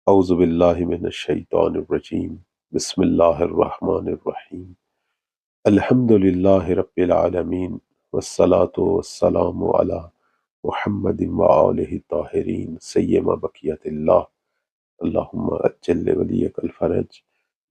اعوذ باللہ من الشیطان الرجیم بسم اللہ الرحمن الرحیم الحمد للہ رب العالمین والصلاة والسلام علی محمد وآلہ الطاہرین سیما بقیت اللہ اللہم اجل ولیک الفرج۔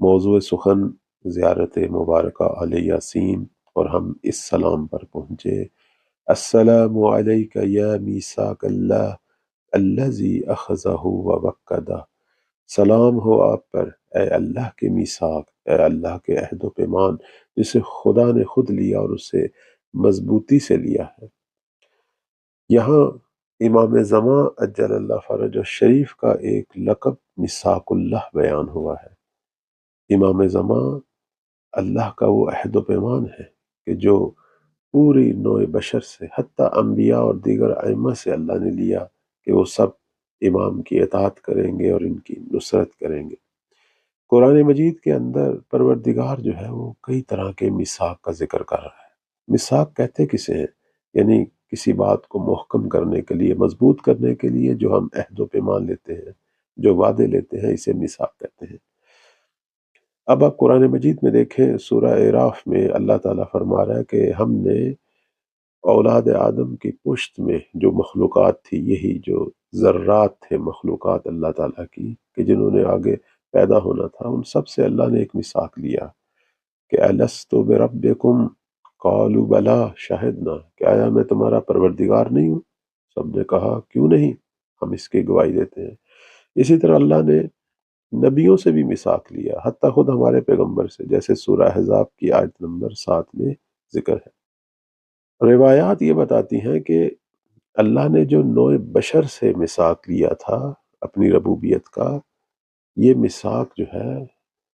موضوع سخن زیارت مبارکہ آل یاسین، اور ہم اس سلام پر پہنچے: السلام علیک یا میثاق اللہ الذی اخذہ ووکدہ۔ سلام ہو آپ پر اے اللہ کے میثاق، اے اللہ کے عہد و پیمان جسے خدا نے خود لیا اور اسے مضبوطی سے لیا ہے۔ یہاں امام زمان اجل اللہ فرج الشریف کا ایک لقب میثاق اللہ بیان ہوا ہے۔ امام زمان اللہ کا وہ عہد و پیمان ہے کہ جو پوری نوع بشر سے، حتیٰ انبیاء اور دیگر ائمہ سے اللہ نے لیا کہ وہ سب امام کی اطاعت کریں گے اور ان کی نصرت کریں گے۔ قرآن مجید کے اندر پروردگار جو ہے وہ کئی طرح کے میثاق کا ذکر کر رہا ہے۔ میثاق کہتے کسے ہیں؟ یعنی کسی بات کو محکم کرنے کے لیے، مضبوط کرنے کے لیے جو ہم عہد و پیمان لیتے ہیں، جو وعدے لیتے ہیں، اسے میثاق کہتے ہیں۔ اب آپ قرآن مجید میں دیکھیں، سورہ اعراف میں اللہ تعالیٰ فرما رہا ہے کہ ہم نے اولاد آدم کی پشت میں جو مخلوقات تھی، یہی جو ذرات تھے مخلوقات اللہ تعالیٰ کی کہ جنہوں نے آگے پیدا ہونا تھا، ان سب سے اللہ نے ایک میثاق لیا کہ الست بربکم قالوا بلا شہدنا، کہ آیا میں تمہارا پروردگار نہیں ہوں؟ سب نے کہا کیوں نہیں، ہم اس کی گواہی دیتے ہیں۔ اسی طرح اللہ نے نبیوں سے بھی میثاق لیا، حتیٰ خود ہمارے پیغمبر سے، جیسے سورہ احزاب کی آیت نمبر 7 میں ذکر ہے۔ روایات یہ بتاتی ہیں کہ اللہ نے جو نوع بشر سے میثاق لیا تھا اپنی ربوبیت کا، یہ میثاق جو ہے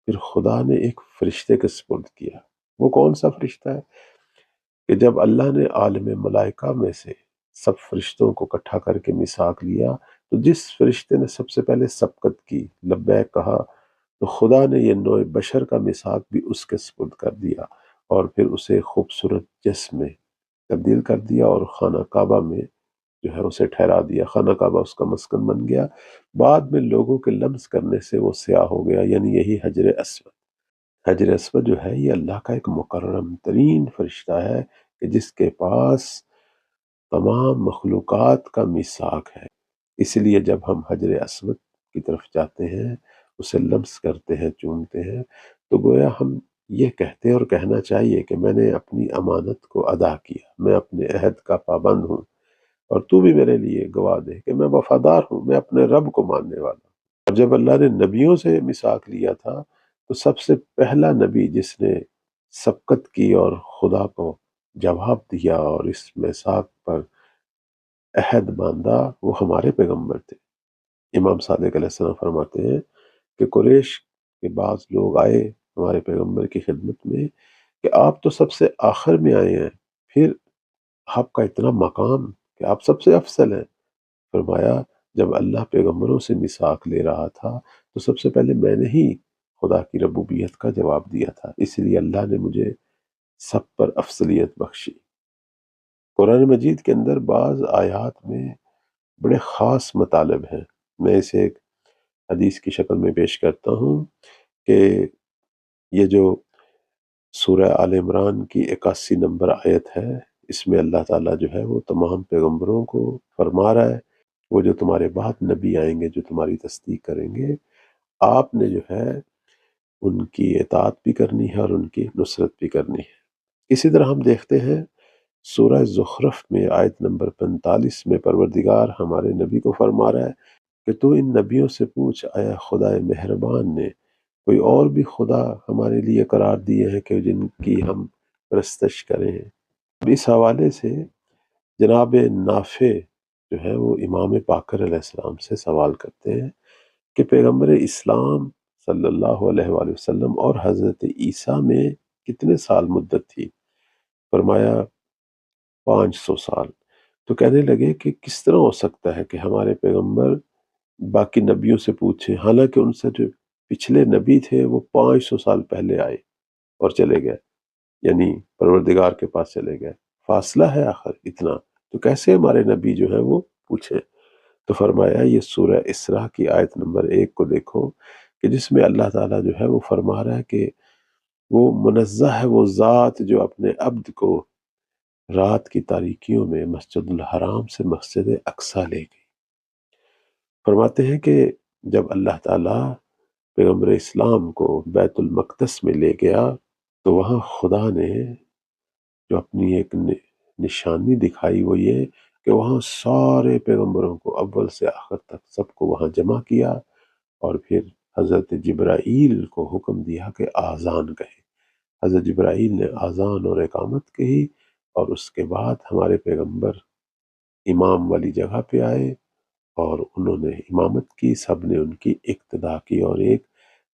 پھر خدا نے ایک فرشتے کے سپرد کیا۔ وہ کون سا فرشتہ ہے؟ کہ جب اللہ نے عالم ملائکہ میں سے سب فرشتوں کو اکٹھا کر کے میثاق لیا، تو جس فرشتے نے سب سے پہلے سبقت کی، لبیک کہا، تو خدا نے یہ نوع بشر کا میثاق بھی اس کے سپرد کر دیا اور پھر اسے خوبصورت جسم میں تبدیل کر دیا اور خانہ کعبہ میں جو ہے اسے ٹھہرا دیا۔ خانہ کعبہ اس کا مسکن بن گیا۔ بعد میں لوگوں کے لمس کرنے سے وہ سیاہ ہو گیا، یعنی یہی حجر اسود۔ حجر اسود جو ہے یہ اللہ کا ایک مکرم ترین فرشتہ ہے کہ جس کے پاس تمام مخلوقات کا میثاق ہے۔ اس لیے جب ہم حجر اسود کی طرف جاتے ہیں، اسے لمس کرتے ہیں، چومتے ہیں، تو گویا ہم یہ کہتے ہیں اور کہنا چاہیے کہ میں نے اپنی امانت کو ادا کیا، میں اپنے عہد کا پابند ہوں، اور تو بھی میرے لیے گواہ دے کہ میں وفادار ہوں، میں اپنے رب کو ماننے والا ہوں۔ اور جب اللہ نے نبیوں سے میثاق لیا تھا، تو سب سے پہلا نبی جس نے سبقت کی اور خدا کو جواب دیا اور اس میثاق پر عہد باندھا، وہ ہمارے پیغمبر تھے۔ امام صادق علیہ السلام فرماتے ہیں کہ قریش کے بعض لوگ آئے ہمارے پیغمبر کی خدمت میں کہ آپ تو سب سے آخر میں آئے ہیں، پھر آپ کا اتنا مقام کہ آپ سب سے افضل ہیں۔ فرمایا جب اللہ پیغمبروں سے میثاق لے رہا تھا تو سب سے پہلے میں نے ہی خدا کی ربوبیت کا جواب دیا تھا، اس لیے اللہ نے مجھے سب پر افضلیت بخشی۔ قرآن مجید کے اندر بعض آیات میں بڑے خاص مطالب ہیں، میں اسے ایک حدیث کی شکل میں پیش کرتا ہوں کہ یہ جو سورہ آل عمران کی 81 نمبر آیت ہے، اس میں اللہ تعالیٰ جو ہے وہ تمام پیغمبروں کو فرما رہا ہے، وہ جو تمہارے بعد نبی آئیں گے جو تمہاری تصدیق کریں گے، آپ نے جو ہے ان کی اطاعت بھی کرنی ہے اور ان کی نصرت بھی کرنی ہے۔ اسی طرح ہم دیکھتے ہیں سورہ زخرف میں آیت نمبر 45 میں پروردگار ہمارے نبی کو فرما رہا ہے کہ تو ان نبیوں سے پوچھ، آیا خدا مہربان نے کوئی اور بھی خدا ہمارے لیے قرار دیے ہیں کہ جن کی ہم پرستش کریں؟ اس حوالے سے جناب نافع جو ہے وہ امام باقر علیہ السلام سے سوال کرتے ہیں کہ پیغمبر اسلام صلی اللہ علیہ وآلہ وسلم اور حضرت عیسیٰ میں کتنے سال مدت تھی؟ فرمایا 500 سال۔ تو کہنے لگے کہ کس طرح ہو سکتا ہے کہ ہمارے پیغمبر باقی نبیوں سے پوچھیں، حالانکہ ان سے جو پچھلے نبی تھے وہ 500 سال پہلے آئے اور چلے گئے، یعنی پروردگار کے پاس چلے گئے، فاصلہ ہے آخر اتنا، تو کیسے ہمارے نبی جو ہے وہ پوچھیں؟ تو فرمایا یہ سورہ اسراء کی آیت نمبر 1 کو دیکھو کہ جس میں اللہ تعالیٰ جو ہے وہ فرما رہا ہے کہ وہ منزہ ہے وہ ذات جو اپنے عبد کو رات کی تاریکیوں میں مسجد الحرام سے مسجد اقصی لے گئی۔ فرماتے ہیں کہ جب اللہ تعالیٰ پیغمبر اسلام کو بیت المقدس میں لے گیا تو وہاں خدا نے جو اپنی ایک نشانی دکھائی وہ یہ کہ وہاں سارے پیغمبروں کو اول سے آخر تک سب کو وہاں جمع کیا، اور پھر حضرت جبرائیل کو حکم دیا کہ آذان کہے۔ حضرت جبرائیل نے آذان اور اقامت کہی، اور اس کے بعد ہمارے پیغمبر امام والی جگہ پہ آئے اور انہوں نے امامت کی، سب نے ان کی اقتدا کی، اور ایک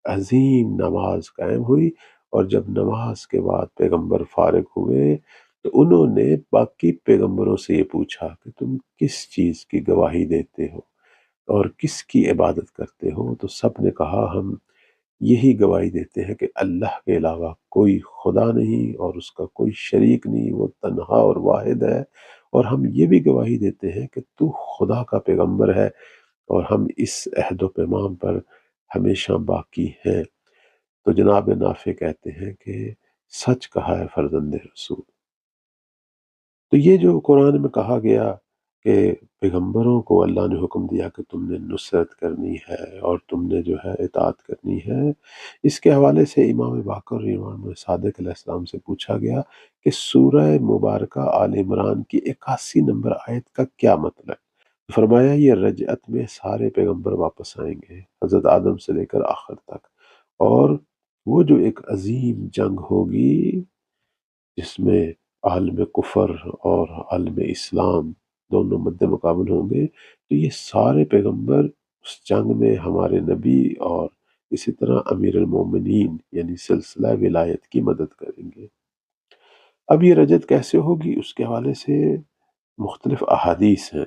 عظیم نماز قائم ہوئی۔ اور جب نماز کے بعد پیغمبر فارغ ہوئے تو انہوں نے باقی پیغمبروں سے یہ پوچھا کہ تم کس چیز کی گواہی دیتے ہو اور کس کی عبادت کرتے ہو؟ تو سب نے کہا ہم یہی گواہی دیتے ہیں کہ اللہ کے علاوہ کوئی خدا نہیں اور اس کا کوئی شریک نہیں، وہ تنہا اور واحد ہے، اور ہم یہ بھی گواہی دیتے ہیں کہ تو خدا کا پیغمبر ہے، اور ہم اس عہد و پیمان پر ہمیشہ باقی ہیں۔ تو جناب نافع کہتے ہیں کہ سچ کہا ہے فرزند رسول۔ تو یہ جو قرآن میں کہا گیا کہ پیغمبروں کو اللہ نے حکم دیا کہ تم نے نصرت کرنی ہے اور تم نے جو ہے اطاعت کرنی ہے، اس کے حوالے سے امام باقر امام صادق علیہ السلام سے پوچھا گیا کہ سورہ مبارکہ آل عمران کی 81 نمبر آیت کا کیا مطلب ہے؟ فرمایا یہ رجعت میں سارے پیغمبر واپس آئیں گے، حضرت آدم سے لے کر آخر تک، اور وہ جو ایک عظیم جنگ ہوگی جس میں عالم کفر اور عالم اسلام دونوں مد مقابل ہوں گے، تو یہ سارے پیغمبر اس جنگ میں ہمارے نبی اور اسی طرح امیر المومنین یعنی سلسلہ ولایت کی مدد کریں گے۔ اب یہ رجت کیسے ہوگی اس کے حوالے سے مختلف احادیث ہیں،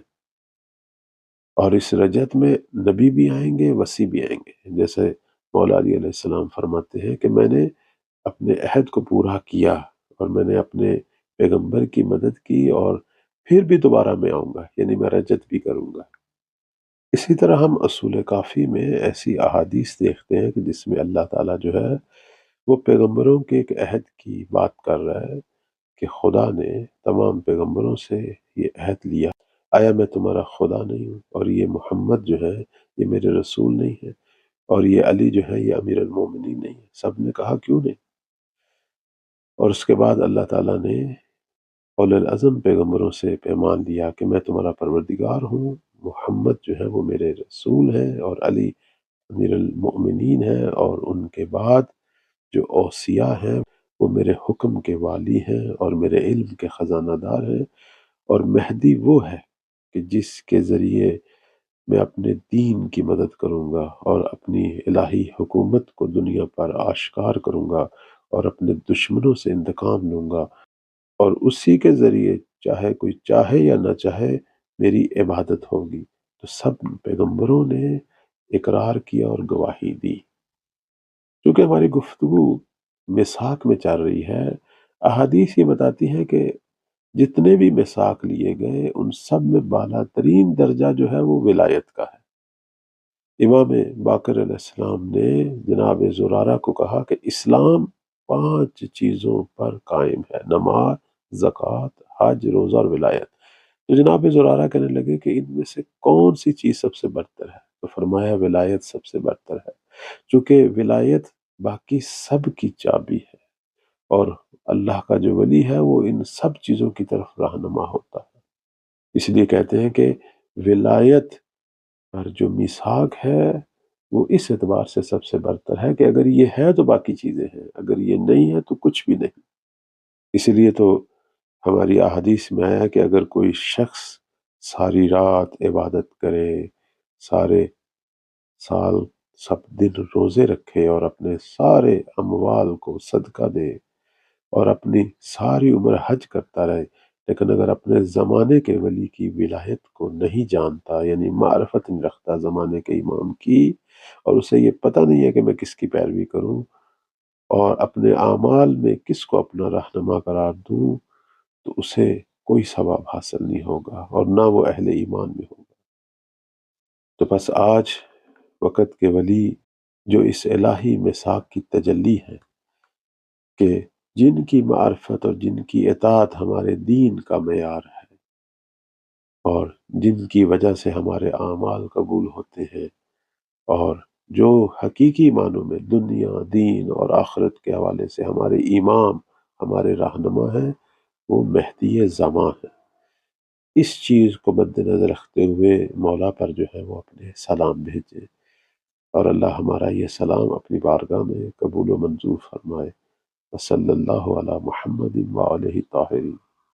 اور اس رجت میں نبی بھی آئیں گے، وصی بھی آئیں گے۔ جیسے مولا علی علیہ السلام فرماتے ہیں کہ میں نے اپنے عہد کو پورا کیا اور میں نے اپنے پیغمبر کی مدد کی، اور پھر بھی دوبارہ میں آؤں گا، یعنی میں رجت بھی کروں گا۔ اسی طرح ہم اصول کافی میں ایسی احادیث دیکھتے ہیں کہ جس میں اللہ تعالیٰ جو ہے وہ پیغمبروں کے ایک عہد کی بات کر رہا ہے کہ خدا نے تمام پیغمبروں سے یہ عہد لیا، آیا میں تمہارا خدا نہیں ہوں؟ اور یہ محمد جو ہے یہ میرے رسول نہیں ہے، اور یہ علی جو ہے یہ امیر المومنین نہیں ہے۔ سب نے کہا کیوں نہیں؟ اور اس کے بعد اللہ تعالیٰ نے اولو العزم پیغمبروں سے پیمان لیا کہ میں تمہارا پروردگار ہوں، محمد جو ہے وہ میرے رسول ہیں، اور علی امیر المؤمنین ہیں، اور ان کے بعد جو اوصیاء ہیں وہ میرے حکم کے والی ہیں اور میرے علم کے خزانہ دار ہیں، اور مہدی وہ ہے کہ جس کے ذریعے میں اپنے دین کی مدد کروں گا اور اپنی الہی حکومت کو دنیا پر آشکار کروں گا اور اپنے دشمنوں سے انتقام لوں گا، اور اسی کے ذریعے چاہے کوئی چاہے یا نہ چاہے میری عبادت ہوگی۔ تو سب پیغمبروں نے اقرار کیا اور گواہی دی۔ چونکہ ہماری گفتگو میثاق میں چل رہی ہے، احادیث یہ بتاتی ہیں کہ جتنے بھی میثاق لیے گئے ان سب میں بالا ترین درجہ جو ہے وہ ولایت کا ہے۔ امام باقر علیہ السلام نے جناب زرارہ کو کہا کہ اسلام 5 چیزوں پر قائم ہے: نماز، زکوٰۃ، حج، روزہ اور ولایت۔ تو جناب زرارہ کہنے لگے کہ ان میں سے کون سی چیز سب سے برتر ہے؟ تو فرمایا ولایت سب سے برتر ہے، چونکہ ولایت باقی سب کی چابی ہے، اور اللہ کا جو ولی ہے وہ ان سب چیزوں کی طرف رہنما ہوتا ہے۔ اس لیے کہتے ہیں کہ ولایت پر جو میثاق ہے وہ اس اعتبار سے سب سے برتر ہے کہ اگر یہ ہے تو باقی چیزیں ہیں، اگر یہ نہیں ہے تو کچھ بھی نہیں۔ اسی لیے تو ہماری احادیث میں آیا کہ اگر کوئی شخص ساری رات عبادت کرے، سارے سال سب دن روزے رکھے اور اپنے سارے اموال کو صدقہ دے اور اپنی ساری عمر حج کرتا رہے، لیکن اگر اپنے زمانے کے ولی کی ولایت کو نہیں جانتا، یعنی معرفت نہیں رکھتا زمانے کے امام کی، اور اسے یہ پتہ نہیں ہے کہ میں کس کی پیروی کروں اور اپنے اعمال میں کس کو اپنا رہنما قرار دوں، تو اسے کوئی ثواب حاصل نہیں ہوگا اور نہ وہ اہل ایمان میں ہوگا۔ تو بس آج وقت کے ولی جو اس الہی میثاق کی تجلی ہے کہ جن کی معرفت اور جن کی اطاعت ہمارے دین کا معیار ہے اور جن کی وجہ سے ہمارے اعمال قبول ہوتے ہیں، اور جو حقیقی معنوں میں دنیا، دین اور آخرت کے حوالے سے ہمارے امام، ہمارے رہنما ہیں، وہ مہدی زماں ہیں۔ اس چیز کو مد نظر رکھتے ہوئے مولا پر جو ہے وہ اپنے سلام بھیجے، اور اللہ ہمارا یہ سلام اپنی بارگاہ میں قبول و منظور فرمائے۔ وصلی اللہ علی محمد وآلہ طاہرین۔